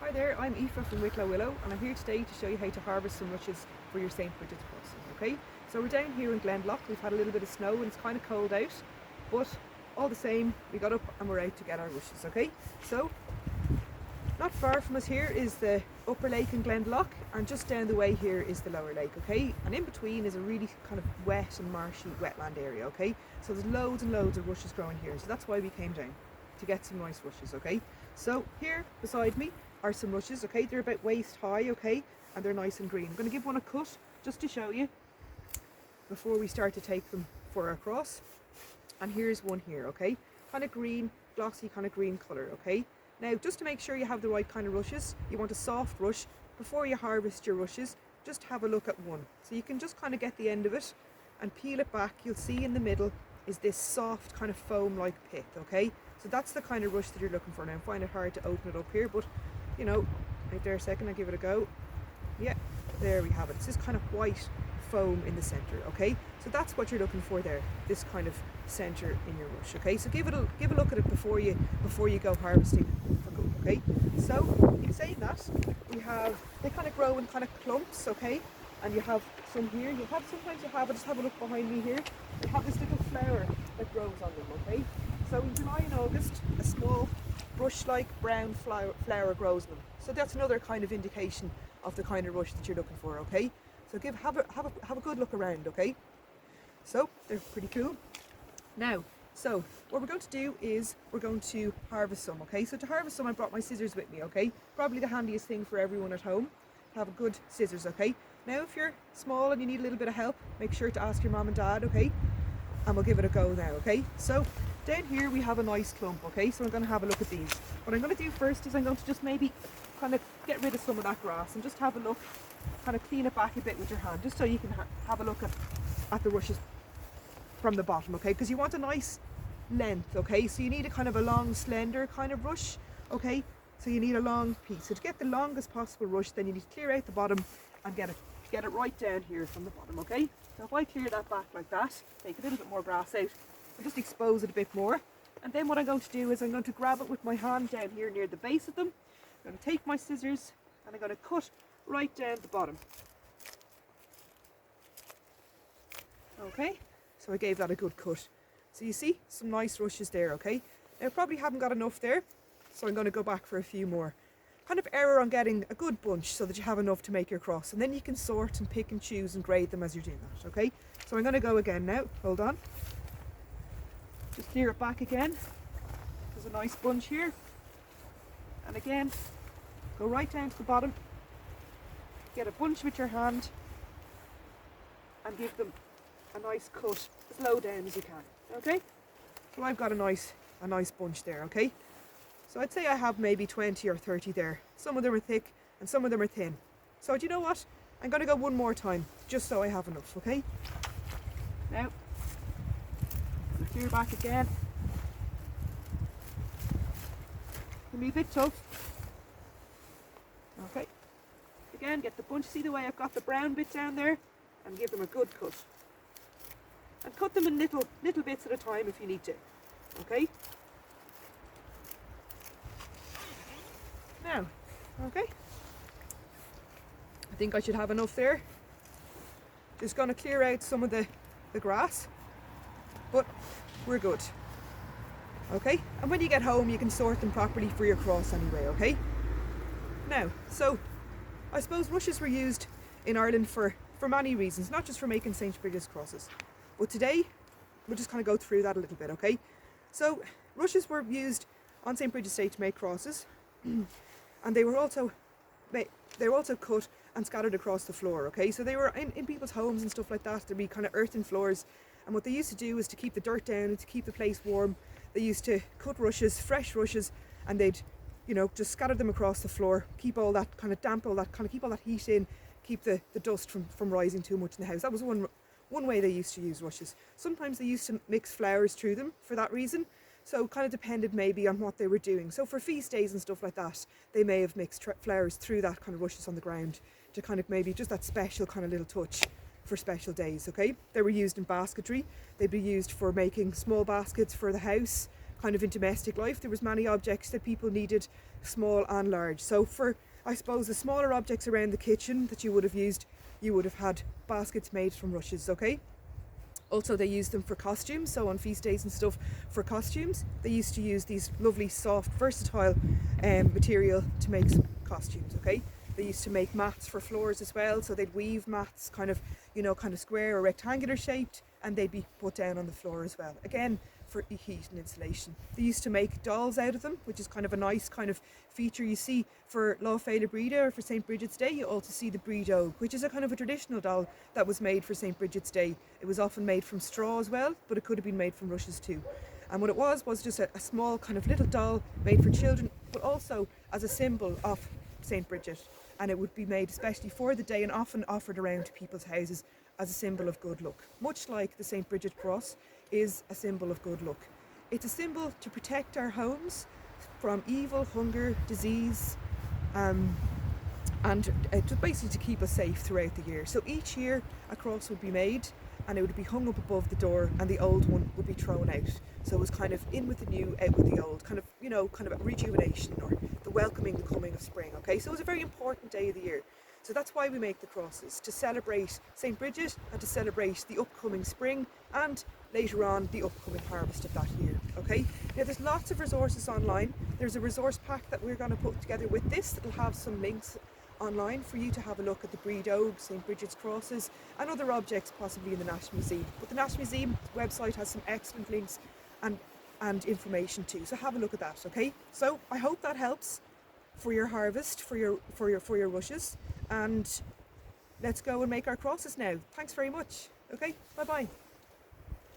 Hi there, I'm Aoife from Wicklow Willow and I'm here today to show you how to harvest some rushes for your St. Bridget's crossing, okay? So we're down here in Glendalough, we've had a little bit of snow and it's kind of cold out, but all the same, we got up and we're out to get our rushes, okay? So, not far from us here is the upper lake in Glendalough and just down the way here is the lower lake, okay? And in between is a really kind of wet and marshy wetland area, okay? So there's loads and loads of rushes growing here, so that's why we came down, to get some nice rushes, okay? So here beside me are some rushes, okay? They're about waist high, okay? And they're nice and green. I'm going to give one a cut just to show you before we start to take them for our cross. And here's one here, okay? Kind of green, glossy kind of green colour, okay? Now, just to make sure you have the right kind of rushes, you want a soft rush. Before you harvest your rushes, just have a look at one. So you can just kind of get the end of it and peel it back. You'll see in the middle is this soft kind of foam-like pith, okay? So that's the kind of rush that you're looking for. Now, I find it hard to open it up here, but you know, right there a second, I'll give it a go. Yeah, there we have it. It's this kind of white foam in the centre, okay? So that's what you're looking for there, this kind of centre in your rush, okay? So give a look at it before you go harvesting for good, okay? So in saying that, they kind of grow in kind of clumps, okay? And you have some here. Just have a look behind me here. You have this little flower that grows on them, okay? So in July and August, a small brush-like brown flower grows on them. So that's another kind of indication of the kind of rush that you're looking for, okay? So have a good look around, okay? So they're pretty cool. Now, so what we're going to do is we're going to harvest some, okay? So to harvest some, I brought my scissors with me, okay? Probably the handiest thing for everyone at home. Have a good scissors, okay? Now, if you're small and you need a little bit of help, make sure to ask your mom and dad, okay? And we'll give it a go now, okay? So down here we have a nice clump, okay? So I'm going to have a look at these. What I'm going to do first is I'm going to just maybe kind of get rid of some of that grass and just have a look, kind of clean it back a bit with your hand, just so you can have a look at the rushes from the bottom, okay? Because you want a nice length, okay? So you need a kind of a long, slender kind of rush, okay? So you need a long piece. So to get the longest possible rush, then you need to clear out the bottom and get it right down here from the bottom, okay? So if I clear that back like that, take a little bit more grass out, and just expose it a bit more. And then what I'm going to do is I'm going to grab it with my hand down here near the base of them. I'm going to take my scissors and I'm going to cut right down the bottom. Okay, so I gave that a good cut. So you see some nice rushes there, okay? Now I probably haven't got enough there, so I'm going to go back for a few more. Kind of error on getting a good bunch so that you have enough to make your cross, and then you can sort and pick and choose and grade them as you're doing that, okay? So I'm going to go again now, hold on. Just clear it back again. There's a nice bunch here. And again, go right down to the bottom. Get a bunch with your hand and give them a nice cut as low down as you can. Okay? So I've got a nice bunch there, okay? So I'd say I have maybe 20 or 30 there. Some of them are thick and some of them are thin. So do you know what? I'm going to go one more time, just so I have enough, okay? Now, clear back again. Can be a bit tough. Okay. Again, get the bunch. See the way I've got the brown bit down there, and give them a good cut. And cut them in little bits at a time if you need to. Okay. Now, okay. I think I should have enough there. Just going to clear out some of the grass. But we're good. Okay, and when you get home you can sort them properly for your cross anyway, okay? Now, so I suppose rushes were used in Ireland for many reasons, not just for making St. Bridget's crosses. But today we'll just kind of go through that a little bit, okay? So rushes were used on St. Bridget's Day to make crosses and they were also cut and scattered across the floor, okay? So they were in people's homes and stuff like that. There'd be kind of earthen floors. And what they used to do is to keep the dirt down and to keep the place warm, they used to cut rushes, fresh rushes, and they'd, you know, just scatter them across the floor, keep all that kind of damp, keep all that heat in, keep the dust from rising too much in the house. That was one way they used to use rushes. Sometimes they used to mix flowers through them for that reason. So it kind of depended maybe on what they were doing. So for feast days and stuff like that, they may have mixed flowers through that kind of rushes on the ground to kind of maybe just that special kind of little touch for special days, okay? They were used in basketry. They'd be used for making small baskets for the house, kind of in domestic life. There was many objects that people needed small and large. So for, I suppose, the smaller objects around the kitchen that you would have used, you would have had baskets made from rushes, okay? Also, they use them for costumes, so on feast days and stuff for costumes, they used to use these lovely, soft, versatile material to make some costumes, okay? They used to make mats for floors as well, so they'd weave mats kind of, you know, kind of square or rectangular shaped, and they'd be put down on the floor as well. Again, for heat and insulation. They used to make dolls out of them, which is kind of a nice kind of feature you see for Lá Fhéile Breda or for St. Bridget's Day. You also see the Bredo, which is a kind of a traditional doll that was made for St. Bridget's Day. It was often made from straw as well, but it could have been made from rushes too. And what it was just a small kind of little doll made for children, but also as a symbol of St. Bridget. And it would be made especially for the day and often offered around to people's houses as a symbol of good luck. Much like the St. Bridget cross is a symbol of good luck. It's a symbol to protect our homes from evil, hunger, disease, and to basically to keep us safe throughout the year. So each year a cross would be made and it would be hung up above the door and the old one would be thrown out. So it was kind of in with the new, out with the old, kind of, you know, kind of a rejuvenation or the welcoming the coming of spring, okay? So it was a very important day of the year. So that's why we make the crosses, to celebrate St. Bridget and to celebrate the upcoming spring and later on the upcoming harvest of that year, okay? Now there's lots of resources online. There's a resource pack that we're going to put together with this that'll have some links online for you to have a look at the Bredo, St. Bridget's crosses and other objects possibly in the National Museum. But the National Museum website has some excellent links and information too, so have a look at that, okay? So I hope that helps for your harvest, for your rushes, and let's go and make our crosses now. Thanks very much. Okay, bye bye.